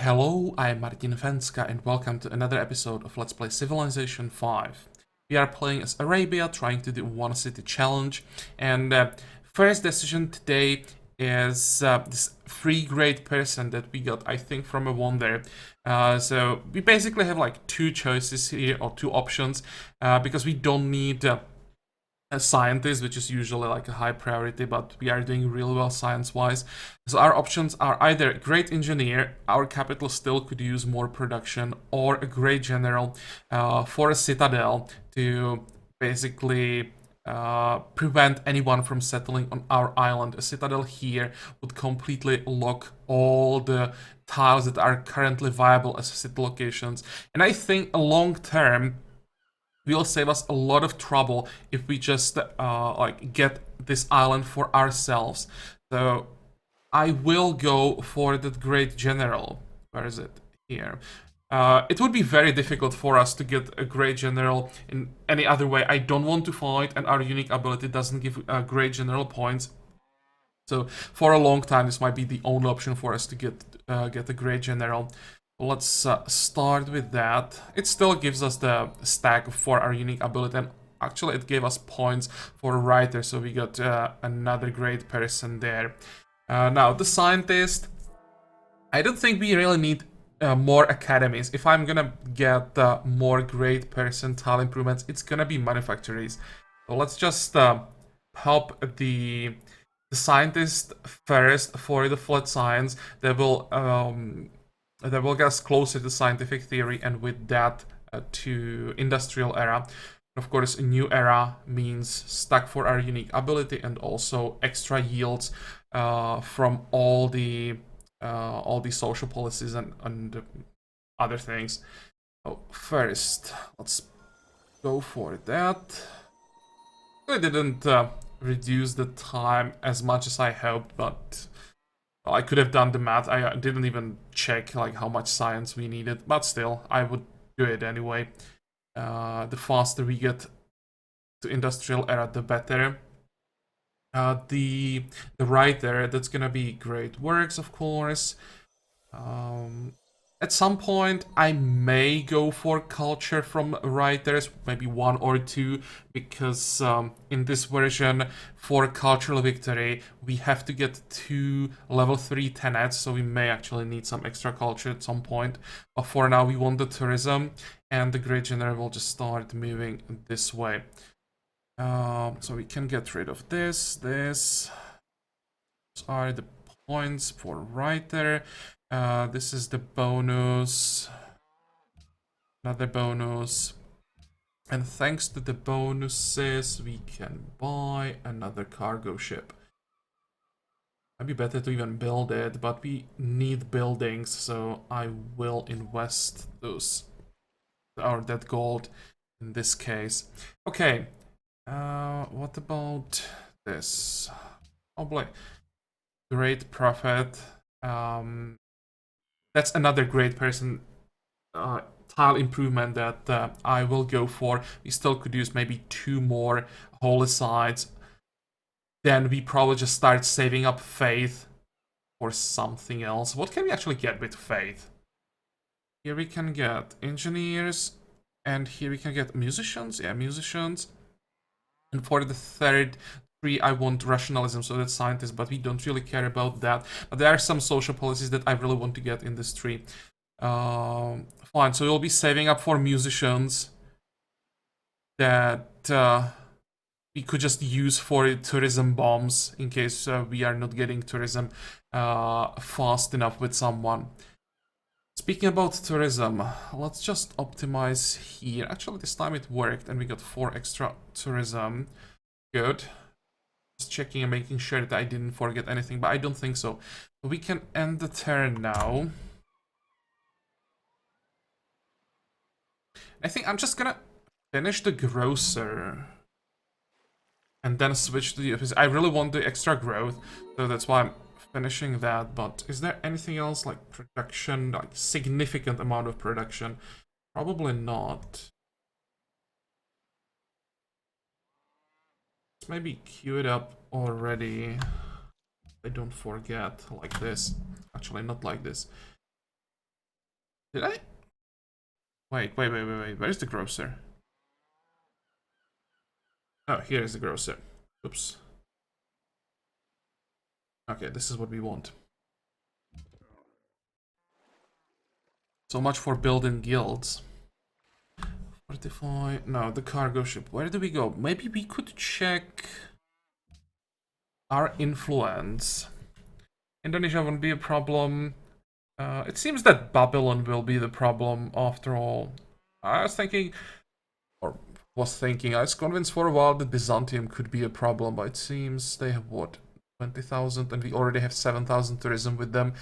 Hello, I'm Martin Fencka and welcome to another episode of Let's Play Civilization 5. We are playing as Arabia, trying to do one city challenge, and first decision today is this free grade person that we got, I think, from a wonder. So we basically have like two choices here, or two options, because we don't need a scientist, which is usually like a high priority, but we are doing real well science-wise. So our options are either great engineer, our capital still could use more production, or a great general for a citadel to basically prevent anyone from settling on our island. A citadel here would completely lock all the tiles that are currently viable as city locations. And I think long term, will save us a lot of trouble if we just like get this island for ourselves. So I will go for the great general. Where is it? Here. It would be very difficult for us to get a great general in any other way. I don't want to fight, and our unique ability doesn't give great general points. So for a long time, this might be the only option for us to get a great general. Let's start with that. It still gives us the stack for our unique ability, and actually it gave us points for a writer, so we got another great person there. Now, the scientist, I don't think we really need more academies. If I'm gonna get more great percentile improvements, it's gonna be manufactories. So let's just help the scientist first for the flat science. That will get us closer to scientific theory, and with that to industrial era. Of course, a new era means stack for our unique ability and also extra yields from all the social policies and other things. So first, let's go for that. I didn't reduce the time as much as I hoped, but well, I could have done the math. I didn't even check like how much science we needed, but still, I would do it anyway. The faster we get to industrial era, the better. The writer, that's gonna be great works, of course. At some point, I may go for culture from writers, maybe one or two, because in this version, for cultural victory, we have to get 2 level 3 tenets, so we may actually need some extra culture at some point. But for now, we want the tourism, and the Great General will just start moving this way. So we can get rid of this. These are the points for writer. This is the bonus. Another bonus. And thanks to the bonuses, we can buy another cargo ship. Might be better to even build it, but we need buildings, so I will invest those, or that gold in this case. Okay. What about this? Probably great prophet. That's another great person tile improvement that I will go for. We still could use maybe 2 more holy sites. Then we probably just start saving up faith for something else. What can we actually get with faith? Here we can get engineers, and here we can get musicians. Yeah, musicians. And for the third tree, I want rationalism, so that's scientists, but we don't really care about that. But there are some social policies that I really want to get in this tree. Fine, so we'll be saving up for musicians that we could just use for tourism bombs in case we are not getting tourism fast enough with someone. Speaking about tourism, let's just optimize here. Actually, this time it worked, and we got 4 extra tourism. Good. Just checking and making sure that I didn't forget anything, but I don't think so. We can end the turn now. I think I'm just gonna finish the grocer and then switch to the office. I really want the extra growth, so that's why I'm finishing that. But is there anything else like production, like significant amount of production? Probably not. Let's maybe queue it up already. I don't forget, like this. Actually, not like this. Did I? Wait. Where's the grocer? Oh, here is the grocer. Oops. Okay, this is what we want. So much for building guilds. Fortify. No, the cargo ship. Where do we go? Maybe we could check our influence. Indonesia won't be a problem. It seems that Babylon will be the problem after all. I was thinking, I was convinced for a while that Byzantium could be a problem, but it seems they have what, 20,000, and we already have 7,000 tourism with them.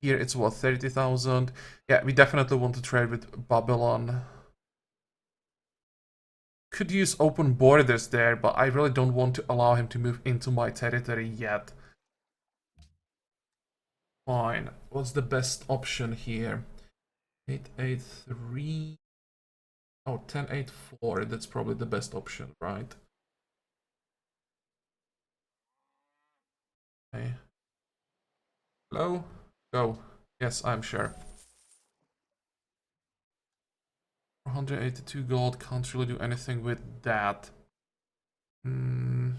Here it's what, 30,000. Yeah, we definitely want to trade with Babylon. Could use open borders there, but I really don't want to allow him to move into my territory yet. Fine. What's the best option here? 883. Oh, 1084. That's probably the best option, right? Okay. Hello? Go. Yes, I'm sure. 482 gold. Can't really do anything with that. Next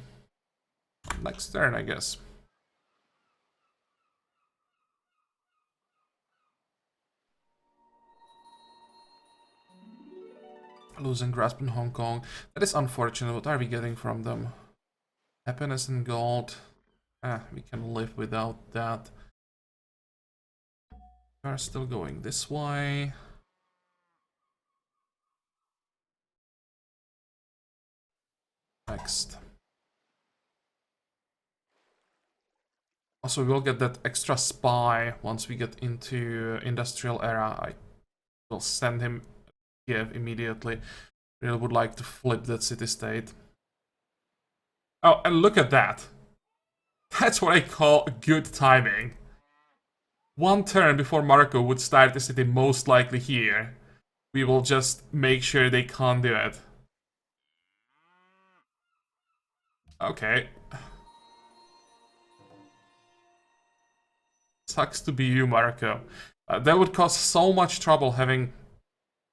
turn, I guess. Losing grasp in Hong Kong. That is unfortunate. What are we getting from them? Happiness and gold. We can live without that. We are still going this way. Next. Also, we'll get that extra spy once we get into industrial era. I will send him Kiev immediately. Really would like to flip that city-state. Oh, and look at that. That's what I call good timing. One turn before Marco would start the city most likely here. We will just make sure they can't do it. Okay. Sucks to be you, Marco. That would cause so much trouble having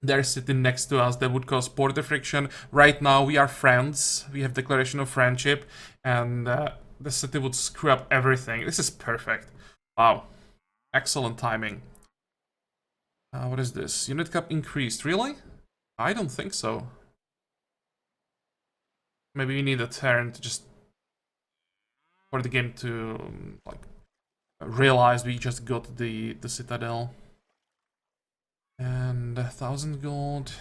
their city next to us. That would cause border friction. Right now we are friends. We have declaration of friendship. And the city would screw up everything. This is perfect. Wow. Excellent timing. What is this? Unit cap increased. Really? I don't think so. Maybe we need a turn to just... for the game to, like, realize we just got the citadel. And 1,000 gold.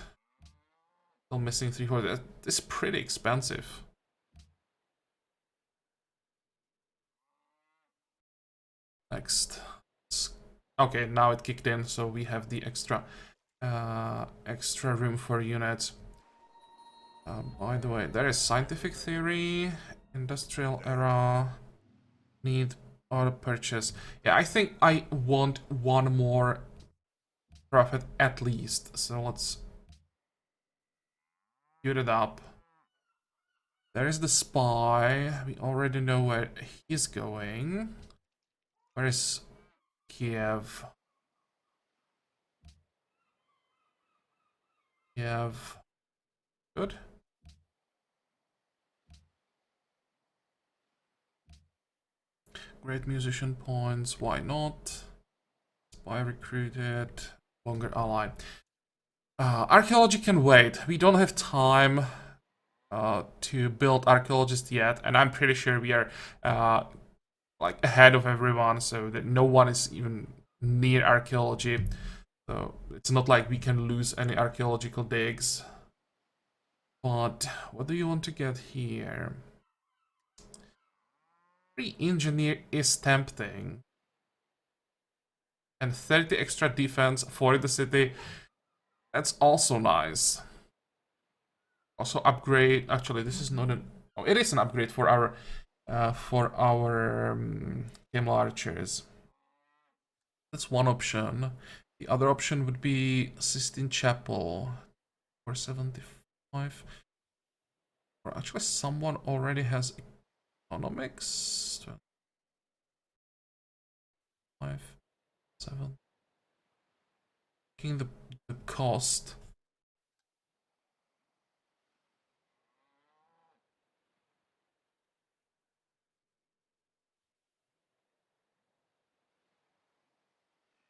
Still missing 300. This is pretty expensive. Next. Okay, now it kicked in, so we have the extra room for units. By the way, there is scientific theory, industrial era, need auto purchase. Yeah, I think I want one more profit at least. So let's build it up. There is the spy. We already know where he's going. Where is Kiev? Kiev. Good. Great musician points. Why not? Spy recruited. Longer ally. Archaeology can wait. We don't have time to build archaeologists yet, and I'm pretty sure we are like ahead of everyone, so that no one is even near archaeology. So it's not like we can lose any archaeological digs. But what do you want to get here? Re-engineer is tempting. And 30 extra defense for the city. That's also nice. Also upgrade. Actually, this is not an. Oh, it is an upgrade for our camel archers. That's one option. The other option would be Sistine Chapel for 75. Or actually, someone already has economics. 5, 7. Taking the cost.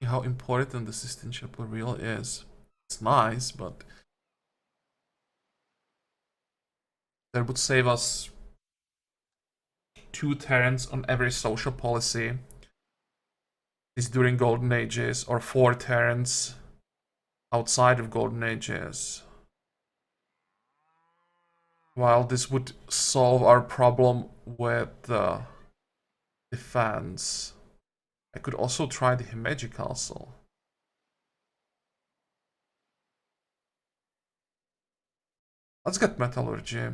How important the Sistine Chapel really is. It's nice, but that would save us 2 turns on every social policy. Is during Golden Ages, or 4 turns outside of Golden Ages. While this would solve our problem with the defense, I could also try the Himeji Castle. Let's get Metallurgy.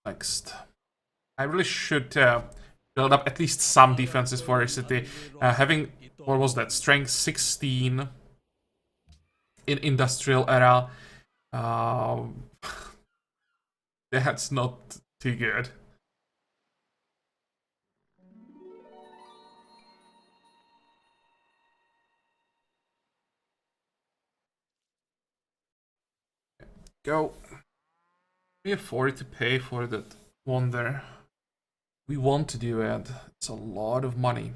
Next. I really should build up at least some defenses for a city. Having, what was that, strength 16 in industrial era. That's not too good. Go. We afford to pay for that wonder. We want to do it. It's a lot of money.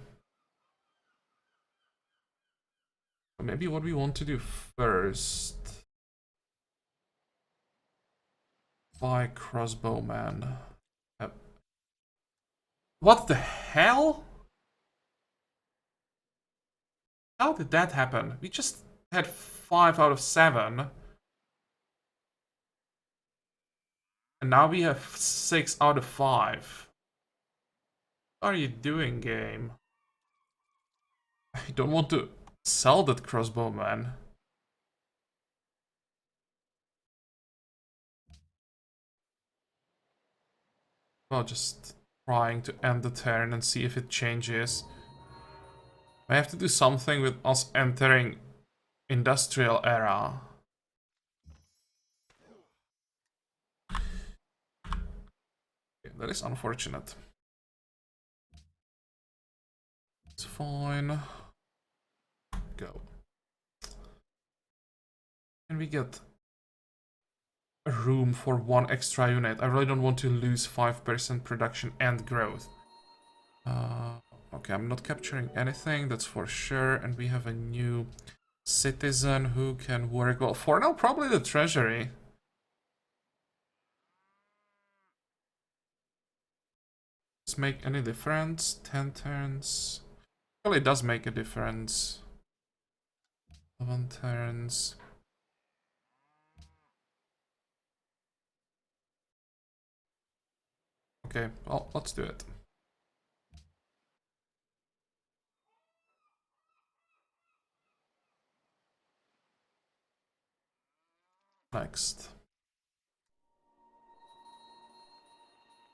Maybe what we want to do first. Buy crossbowman. What the hell? How did that happen? We just had 5 out of 7. And now we have 6 out of 5. What are you doing, game? I don't want to sell that crossbowman. Well, just trying to end the turn and see if it changes. I have to do something with us entering industrial era. Okay, that is unfortunate. It's fine. Go. Can we get a room for 1 extra unit? I really don't want to lose 5% production and growth. Okay, I'm not capturing anything, that's for sure. And we have a new citizen who can work. Well, for now, probably the treasury. Does this make any difference? 10 turns. Well, it does make a difference. 11 turns. Okay, well, let's do it. Next.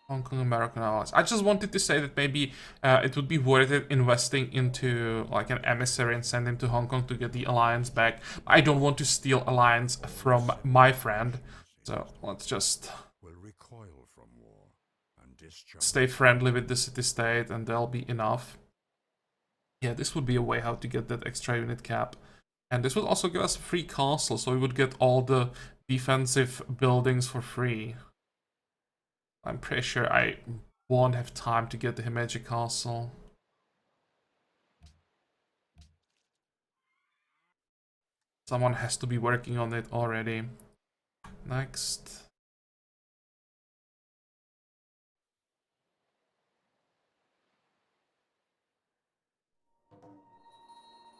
Hong Kong American allies. I just wanted to say that maybe it would be worth it investing into like an emissary and send him to Hong Kong to get the alliance back. I don't want to steal alliance from my friend, so let's just stay friendly with the city-state and there'll be enough. Yeah, this would be a way how to get that extra unit cap. And this would also give us a free castle, so we would get all the defensive buildings for free. I'm pretty sure I won't have time to get the Himeji Castle. Someone has to be working on it already. Next.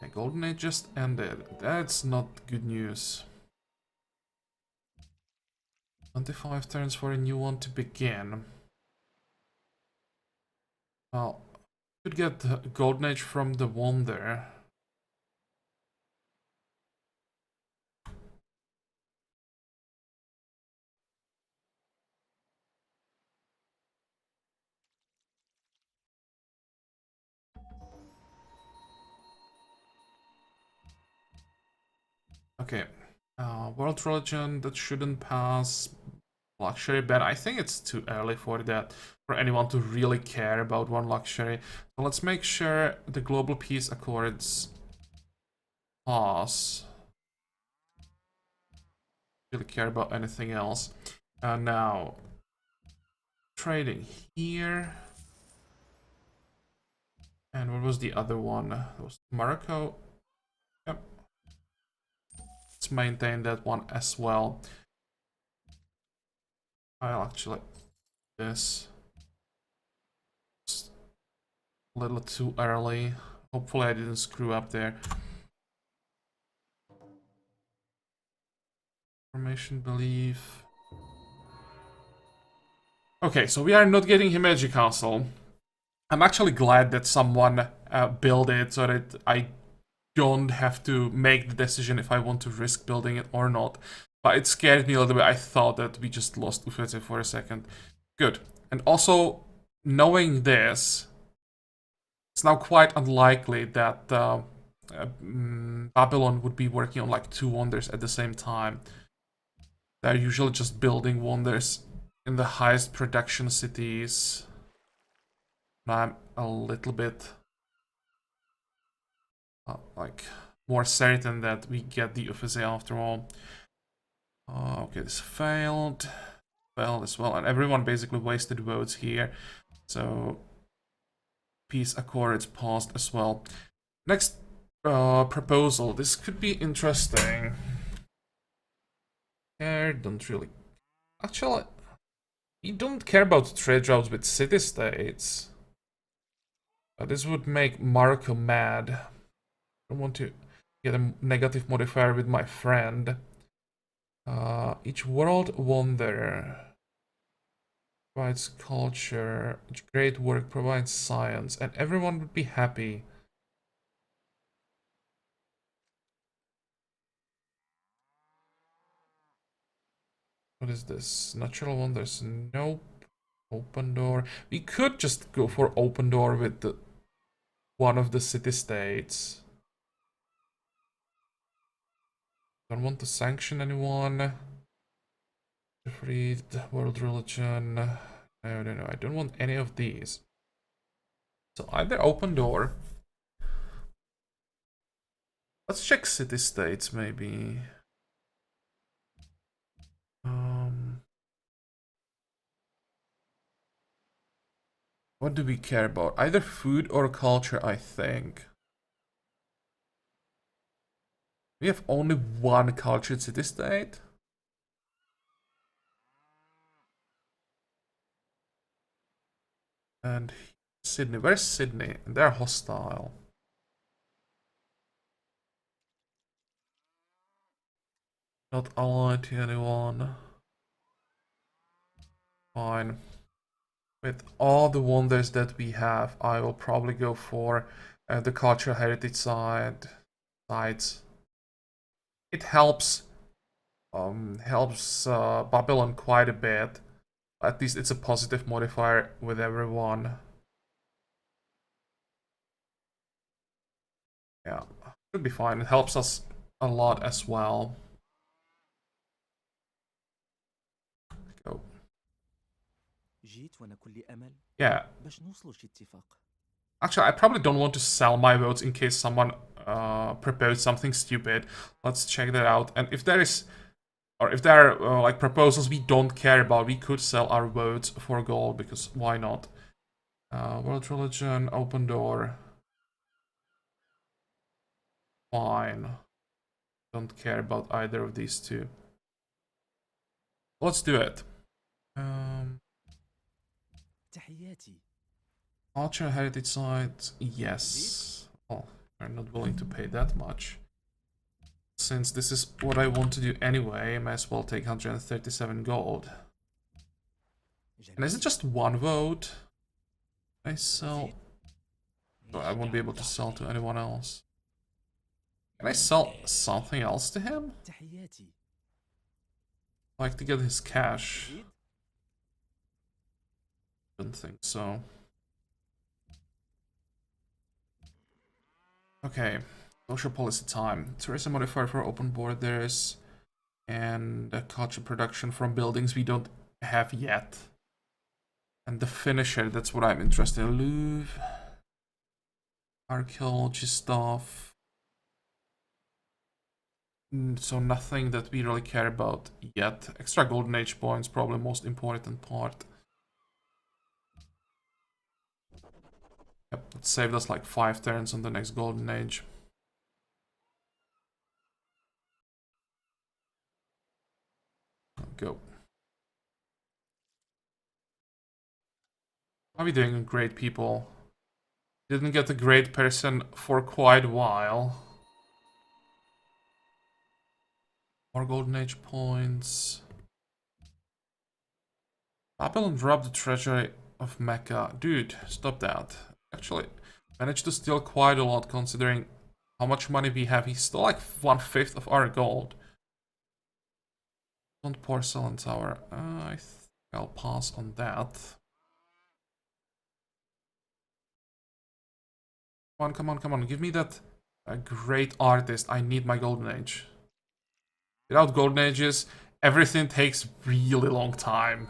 Okay, Golden Age just ended. That's not good news. 25 turns for a new one to begin. Well, could get the Golden Age from the Wonder. Okay. World Religion, that shouldn't pass. luxury ban. I think it's too early for that, for anyone to really care about one luxury. So let's make sure the global peace accords pass. Really care about anything else. Now, trading here. And what was the other one? It was Morocco. Yep. Let's maintain that one as well. I'll actually this. It's a little too early. Hopefully I didn't screw up there. Formation belief. Okay, so we are not getting Himeji Castle. I'm actually glad that someone built it so that I don't have to make the decision if I want to risk building it or not. But it scared me a little bit. I thought that we just lost Ufete for a second. Good. And also, knowing this, it's now quite unlikely that Babylon would be working on like 2 wonders at the same time. They're usually just building wonders in the highest production cities. I'm a little bit like more certain that we get the Ufese after all. Okay, this failed as well, and everyone basically wasted votes here. So peace accords passed as well. Next proposal. This could be interesting. Don't really. Actually, we don't care about trade routes with city-states. This would make Marco mad. I don't want to get a negative modifier with my friend. Each world wonder provides culture, each great work provides science, and everyone would be happy. What is this? Natural wonders? Nope. Open door. We could just go for open door with the one of the city-states. Don't want to sanction anyone. Freed, world religion. No, I don't want any of these. So either open door. Let's check city-states maybe. What do we care about? Either food or culture, I think. We have only one cultured city-state. And Sydney. Where's Sydney? They're hostile. Not allied to anyone. Fine. With all the wonders that we have, I will probably go for the cultural heritage sites. It helps Babylon quite a bit. At least it's a positive modifier with everyone. Yeah, should be fine. It helps us a lot as well. Go. Yeah. Actually, I probably don't want to sell my votes in case someone proposed something stupid. Let's check that out. And if there is, or if there are like proposals we don't care about, we could sell our votes for gold, because why not? World religion, open door. Fine. Don't care about either of these two. Let's do it. Culture heritage sites, yes. Oh, they're not willing to pay that much. Since this is what I want to do anyway, I might as well take 137 gold. And is it just one vote? I sell... Oh, I won't be able to sell to anyone else. Can I sell something else to him? I'd like to get his cash. Don't think so. Okay, social policy time. Tourism modifier for open borders and culture production from buildings we don't have yet. And the finisher, that's what I'm interested in. Louvre, archaeology stuff. So nothing that we really care about yet. Extra golden age points, probably most important part. Yep, it saved us like 5 turns on the next golden age. Go. Are we doing great, people? Didn't get a great person for quite a while. More golden age points. Babylon robbed the treasury of Mecca. Dude, stop that. Actually, managed to steal quite a lot considering how much money we have. He stole like 1/5 of our gold. On porcelain tower. I think I'll pass on that. Come on, come on, come on. Give me that great artist. I need my golden age. Without golden ages, everything takes really long time.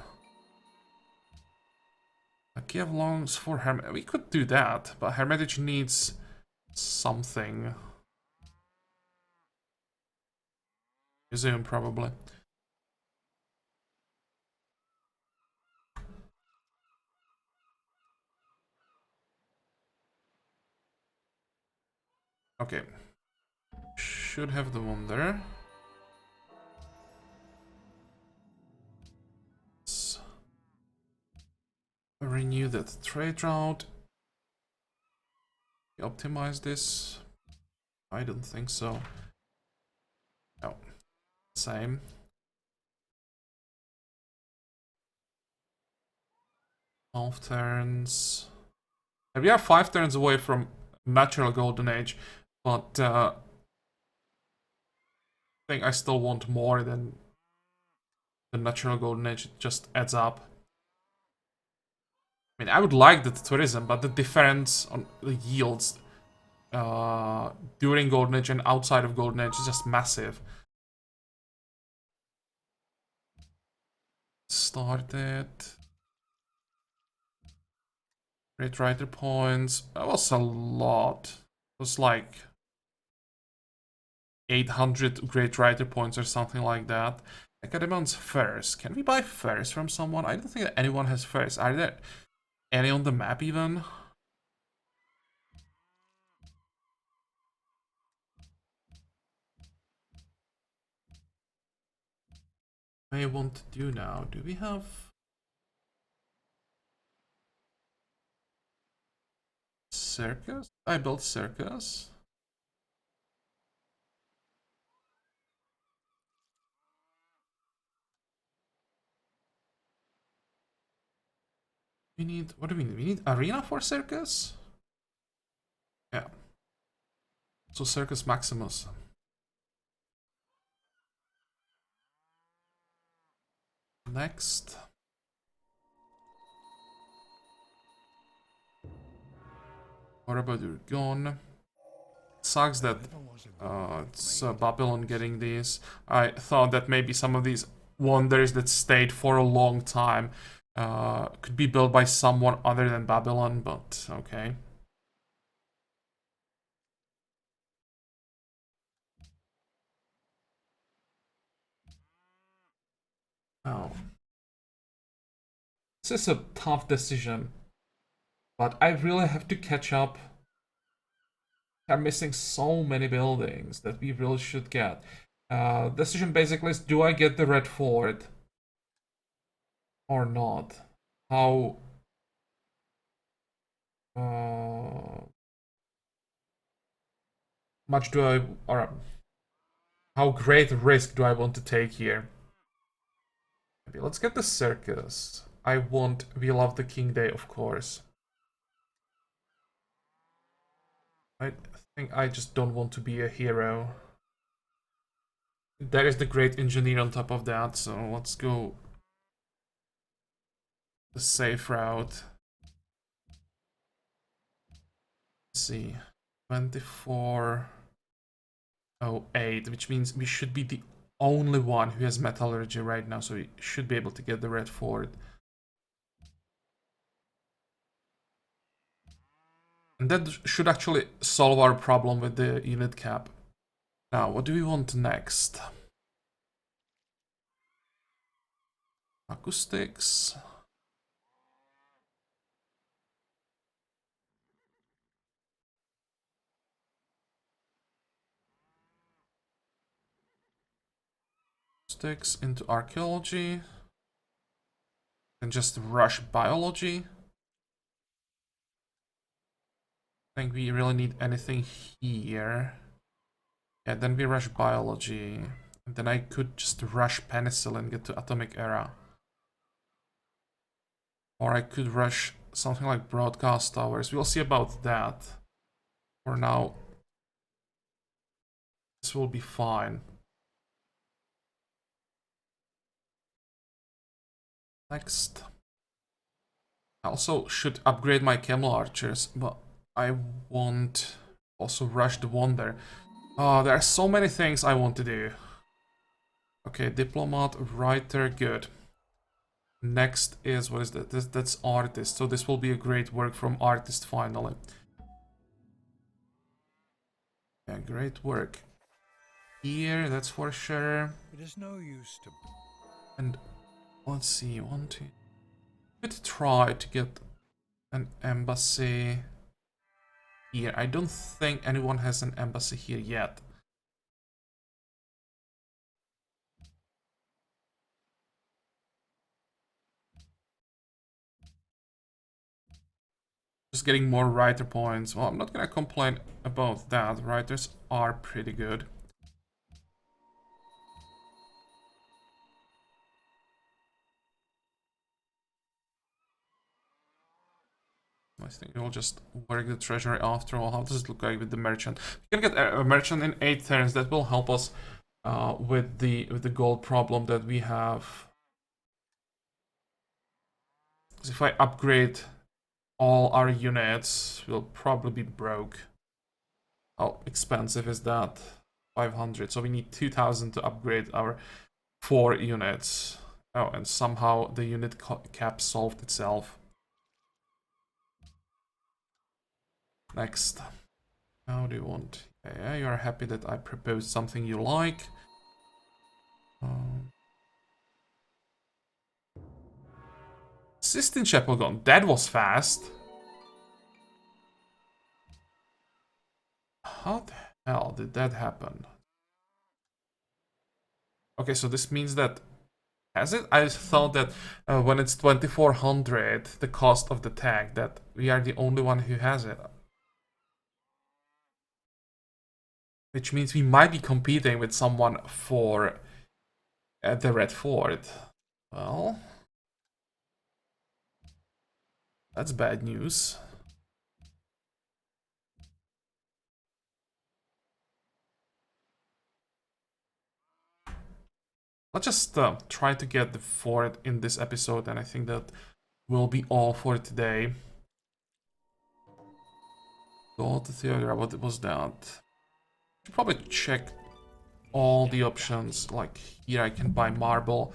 Kiev longs for Hermitage. We could do that, but Hermitage needs something. Museum, probably. Okay. Should have the wonder. Let's renew that trade route. Optimize this. I don't think so. No. Same. Half turns. We are 5 turns away from natural golden age, but I think I still want more than the natural golden age. It just adds up. I mean, I would like the tourism, but the difference on the yields during golden age and outside of golden age is just massive. Started. Great writer points. That was a lot. It was like 800 great writer points or something like that. Academion's furs. Can we buy furs from someone? I don't think that anyone has furs. Are there any on the map even? I want to do now. Do we have circus? I built circus. We need, what do we need? We need arena for circus? Yeah. So Circus Maximus. Next. What about Urgon? Sucks that it's Babylon getting these. I thought that maybe some of these wonders that stayed for a long time could be built by someone other than Babylon, but okay. Oh. This is a tough decision, but I really have to catch up. I'm missing so many buildings that we really should get. Decision basically is, do I get the Red Fort or not? How much do I, or how great risk do I want to take here? Maybe let's get the circus. I want, we love the King Day, of course. I think I just don't want to be a hero. There is the great engineer on top of that, so let's go the safe route. Let's see, 2408, which means we should be the only one who has metallurgy right now, so we should be able to get the red fort. And that should actually solve our problem with the unit cap. Now, what do we want next? Acoustics. Acoustics into archaeology. And just rush biology. I think we really need anything here. Yeah, then we rush biology. And then I could just rush penicillin, get to atomic era. Or I could rush something like broadcast towers. We'll see about that. For now, this will be fine. Next. I also should upgrade my camel archers, but I won't also rush the wonder. Oh, there are so many things I want to do. Okay, diplomat, writer, good. Next is, what is that? That's artist, so this will be a great work from artist finally. Yeah, great work. Here, that's for sure. It is no use to... And let's see, one, two. Could try to get an embassy here. I don't think anyone has an embassy here yet. Just getting more writer points. Well, I'm not gonna complain about that. Writers are pretty good. I think we'll just work the treasury after all. How does it look like with the merchant? We can get a merchant in 8 turns. That will help us with the gold problem that we have. Because if I upgrade all our units, we'll probably be broke. How expensive is that? 500. So we need 2,000 to upgrade our 4 units. Oh, and somehow the unit cap solved itself. Next. How do you want? Yeah, you are happy that I proposed something you like. Sistine Chapel gone. That was fast. How the hell did that happen? Okay, so this means that... Has it? I thought that when it's 2400, the cost of the tag, that we are the only one who has it. Which means we might be competing with someone for the Red Fort. Well, that's bad news. Let's just try to get the fort in this episode, and I think that will be all for today. Go to Theodora, what was that? Should probably check all the options. Like here I can buy marble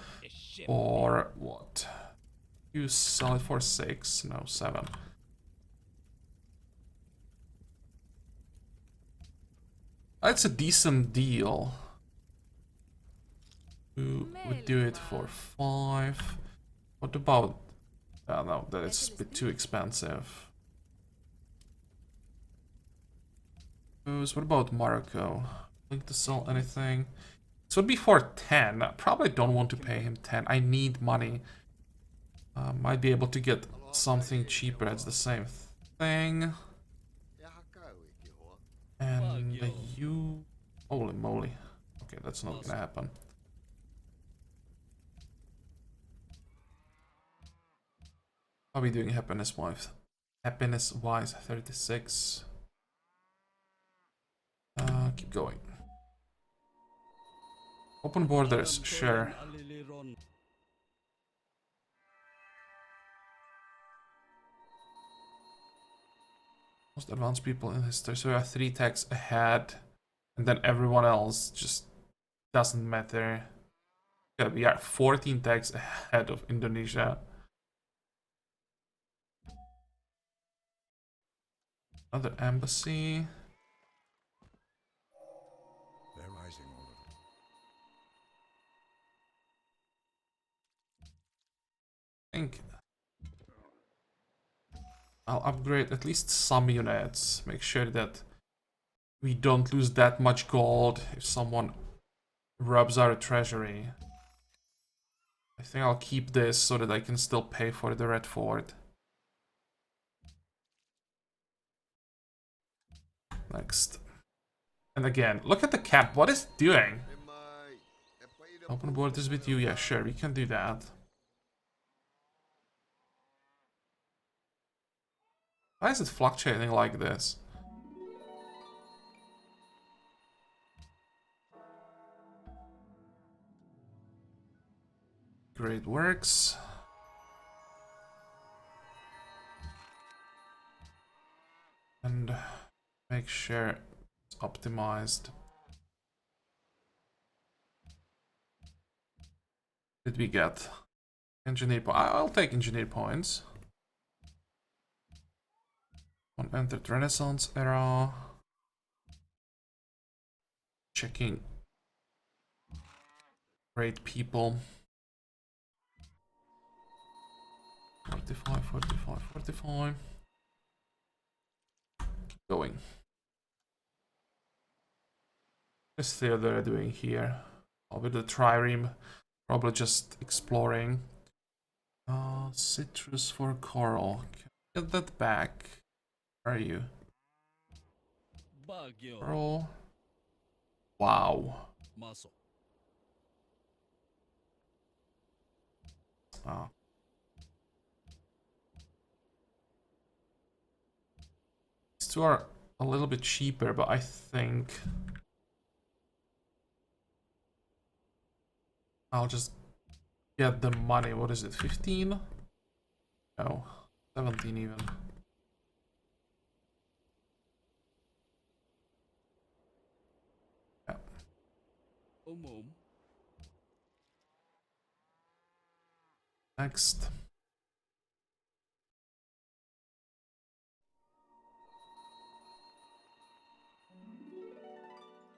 for what? You sell it for 6? No, 7. That's a decent deal. Who would do it for 5? What about... no, that is a bit too expensive. What about Morocco? Link to sell anything? This would be for 10. I probably don't want to pay him 10. I need money. Might be able to get something cheaper. It's the same thing. And you... Holy moly. Okay, that's not gonna happen. How are we doing happiness-wise? Happiness-wise, 36. Keep going. Open borders, sure. Most advanced people in history, so we are 3 tags ahead, and then everyone else just doesn't matter. Yeah, we are 14 tags ahead of Indonesia. Another embassy. They're rising, all of them. I think I'll upgrade at least some units. Make sure that we don't lose that much gold if someone robs our treasury. I think I'll keep this so that I can still pay for the Red Fort. Next. And again, look at the cap. What is it doing? Open borders with you. Yeah, sure, we can do that. Why is it fluctuating like this? Great works. And make sure it's optimized. Did we get engineer points? I'll take engineer points. One entered Renaissance era. Checking. Great people. 45, 45, 45. Keep going. What's Theodore doing here? Oh, with the trireme. Probably just exploring. Citrus for coral. Can I get that back? Where are you? Coral. Wow. Oh. These two are a little bit cheaper, but I think I'll just get the money. What is it? 15? No, 17 even. Yeah. Next.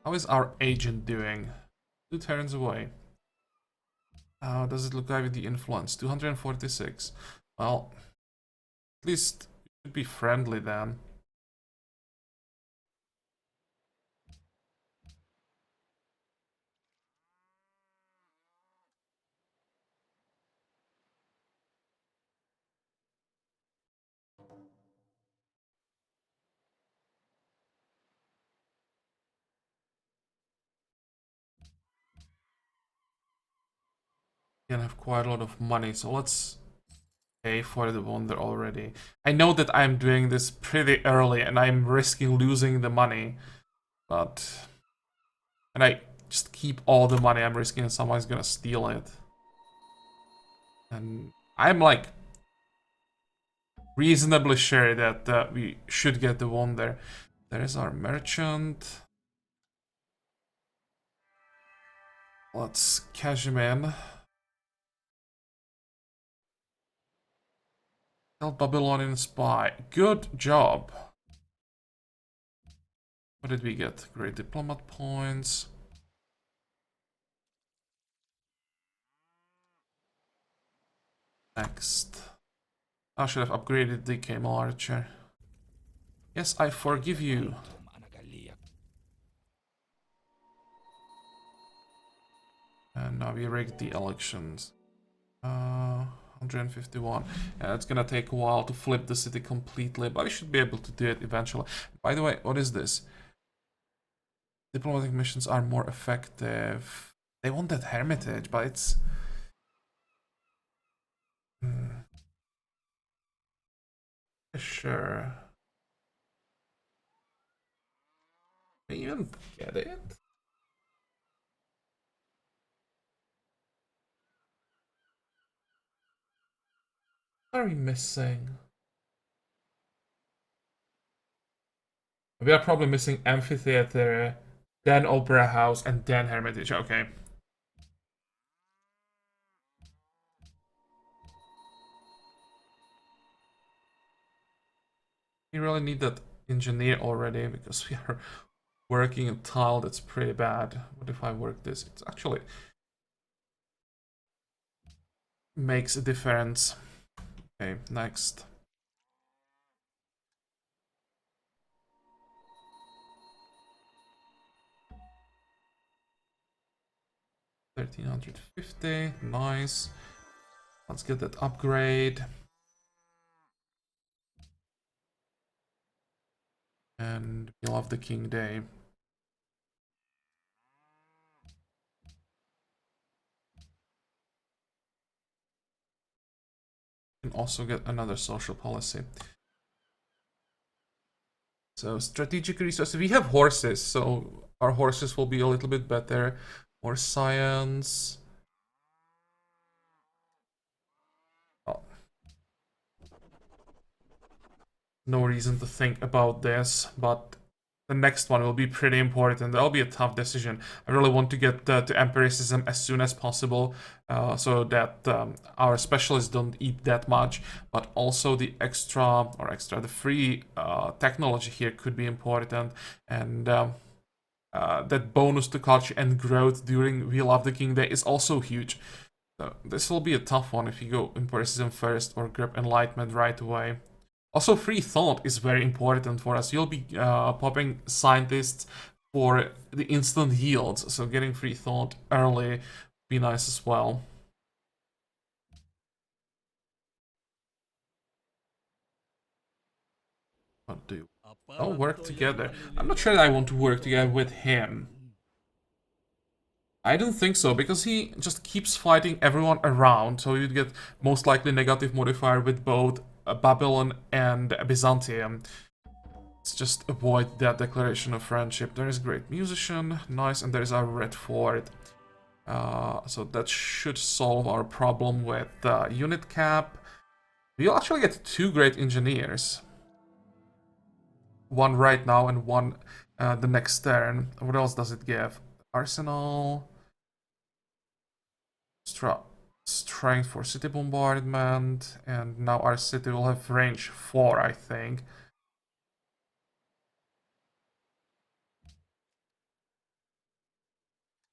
How is our agent doing? 2 turns away. How does it look like with the influence? 246. Well, at least it should be friendly then. Can have quite a lot of money, so let's pay for the wonder already. I know that I'm doing this pretty early and I'm risking losing the money, but... And I just keep all the money I'm risking and someone's gonna steal it. And I'm like reasonably sure that we should get the wonder. There is our merchant. Let's cash him in. Tell Babylonian spy. Good job. What did we get? Great diplomat points. Next. I should have upgraded the camel archer. Yes, I forgive you. And now we rigged the elections. 151. Yeah, it's gonna take a while to flip the city completely, but we should be able to do it eventually. By the way, what is this? Diplomatic missions are more effective. They want that hermitage, but it's... Sure. Can you even get it? What are we missing? We are probably missing amphitheater then Opera House, and then Hermitage. Okay. We really need that engineer already because we are working a tile that's pretty bad. What if I work this? It's actually makes a difference. Okay, next. $1,350, nice. Let's get that upgrade. And we love the King Day. Can also get another social policy. So strategic resources. We have horses, so our horses will be a little bit better. More science. Oh. No reason to think about this, but the next one will be pretty important. That'll be a tough decision. I really want to get to empiricism as soon as possible, so that our specialists don't eat that much. But also the the free technology here could be important, and that bonus to culture and growth during We Love the King Day is also huge. So this will be a tough one if you go empiricism first or grab enlightenment right away. Also, free thought is very important for us. You'll be popping scientists for the instant yields, so getting free thought early would be nice as well. What do you all work together? I'm not sure that I want to work together with him. I don't think so, because he just keeps fighting everyone around, so you'd get most likely negative modifier with both Babylon and Byzantium. Let's just avoid that declaration of friendship. There is a great musician, nice, and there is our red fort. So that should solve our problem with unit cap. We'll actually get two great engineers. One right now and one the next turn. What else does it give? Arsenal. Strength for city bombardment. And now our city will have range 4, I think.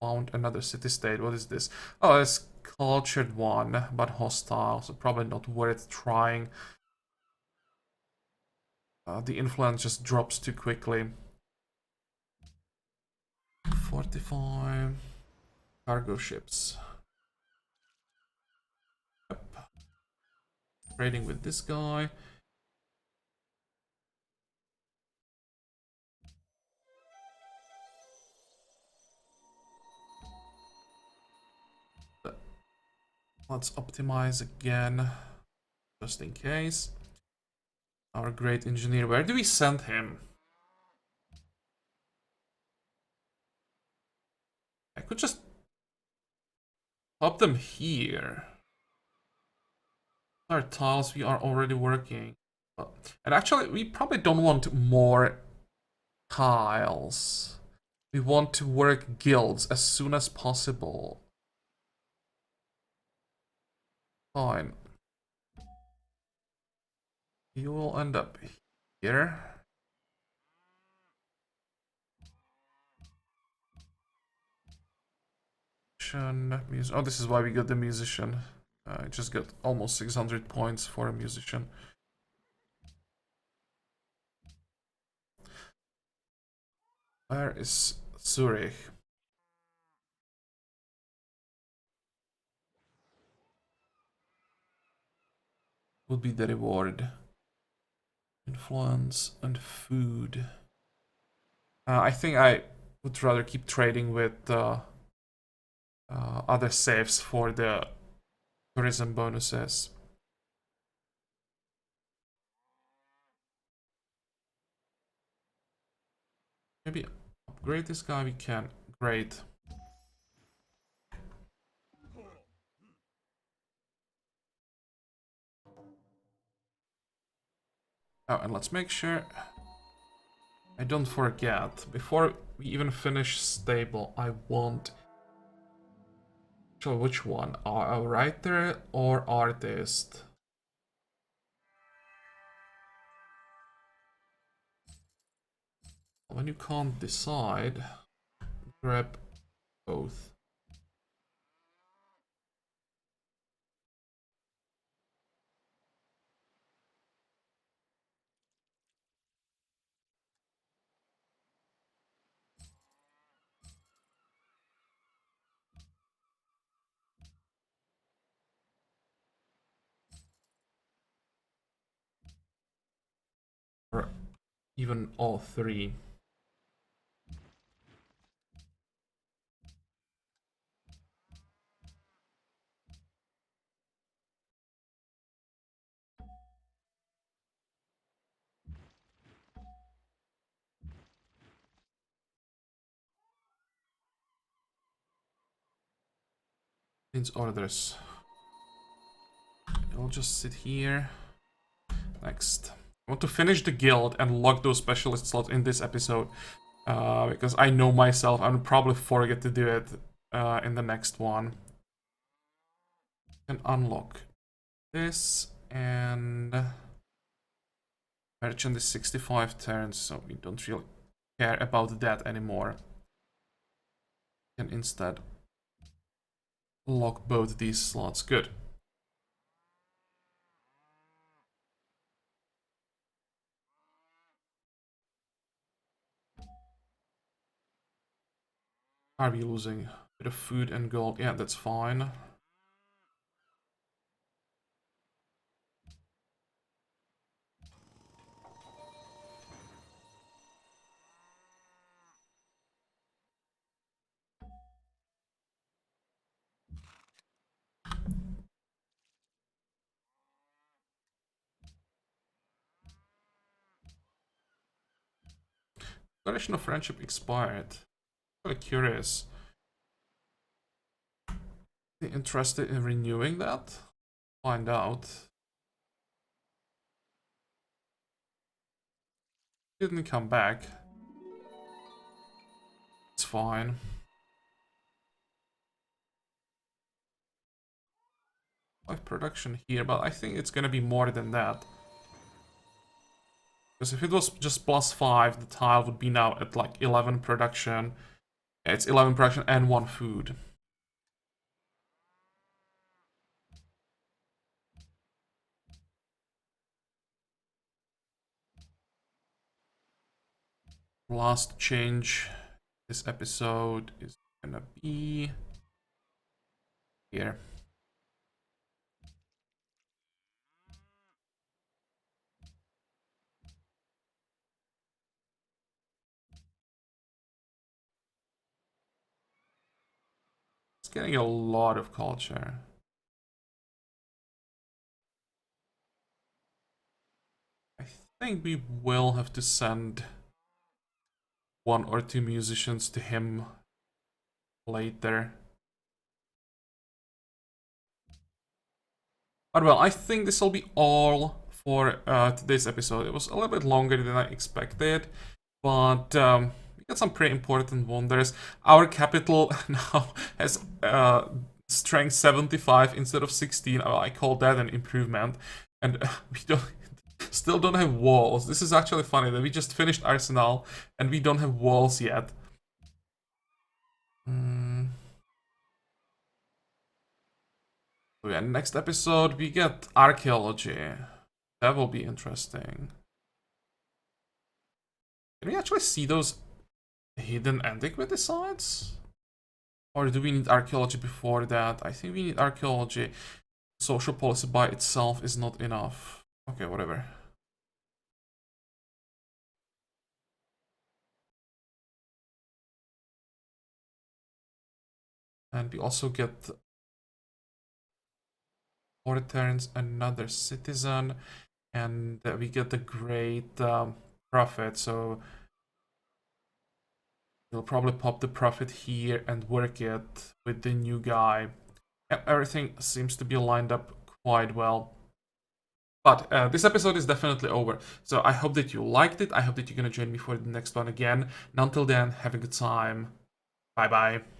Found another city-state. What is this? Oh, it's cultured one, but hostile, so probably not worth trying. The influence just drops too quickly. 45. Cargo ships. Yep. Trading with this guy. Let's optimize again, just in case. Our great engineer, where do we send him? I could just pop them here. Our tiles we are already working. And actually, we probably don't want more tiles. We want to work guilds as soon as possible. Fine. You will end up here. Oh, this is why we got the musician. I just got almost 600 points for a musician. Where is Zurich? Would be the reward. Influence and food. I think I would rather keep trading with other saves for the tourism bonuses. Maybe upgrade this guy. We can. Great. Oh, and let's make sure I don't forget, before we even finish stable, I want... So which one? A writer or artist? When you can't decide, grab both. Or even all three. Means orders. I'll just sit here. Next. I want to finish the guild and lock those specialist slots in this episode. Because I know myself, I'll probably forget to do it in the next one. And unlock this, and merchant is 65 turns, so we don't really care about that anymore. Can instead lock both these slots. Good. Are we losing a bit of food and gold? Yeah, that's fine. Declaration of friendship expired. Really curious. Interested in renewing that? Find out. Didn't come back. It's fine. Like production here, but I think it's gonna be more than that. Because if it was just +5, the tile would be now at like 11 production. Yeah, it's 11 production and 1 food. Last change this episode is gonna be here. It's getting a lot of culture. I think we will have to send 1 or 2 musicians to him later. But well, I think this will be all for today's episode. It was a little bit longer than I expected, but we got some pretty important wonders. Our capital now has strength 75 instead of 16. I call that an improvement. And we still don't have walls. This is actually funny that we just finished Arsenal and we don't have walls yet. So yeah, next episode we get archaeology. That will be interesting. Can we actually see those hidden antiquity sites? Or do we need archaeology before that? I think we need archaeology. Social policy by itself is not enough. Okay, whatever. And we also get 4 turns another citizen. And we get the great prophet, so we'll probably pop the prophet here and work it with the new guy. Everything seems to be lined up quite well. But this episode is definitely over. So I hope that you liked it. I hope that you're gonna join me for the next one again. And until then, have a good time. Bye bye.